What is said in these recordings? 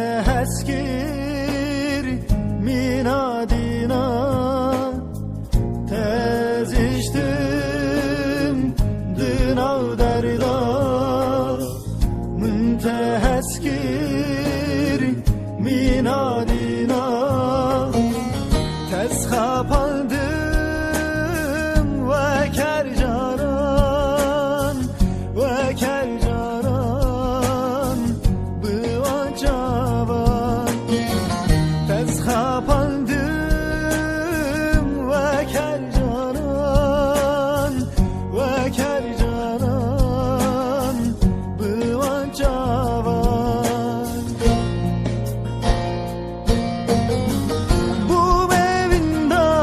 münteheskir minadina tez içtim dınav derda münteheskir minadina tez kapandım ve kercaran ve kercaran bıvan cavan tez kapandım ve kercaran ve kercaran bıvan cavan bu mevindar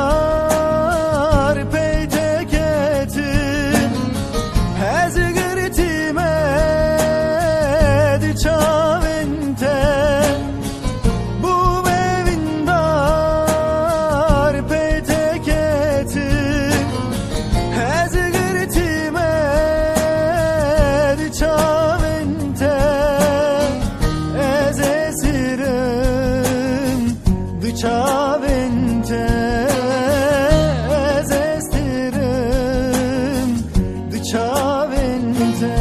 peyteketin hezgirtime çavente bu mevindar peyteketin hezgirtime çavente ezesirim çavente ezesirim çavente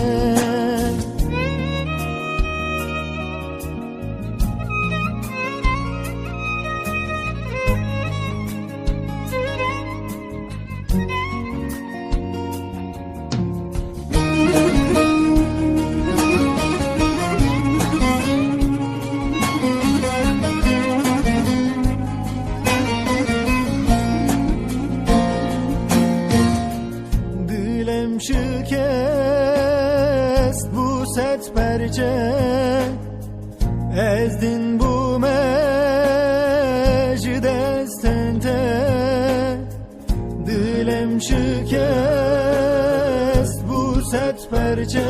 Dilem şikest bu setberce ezdin bu mecdestente Dilem şikest bu setberce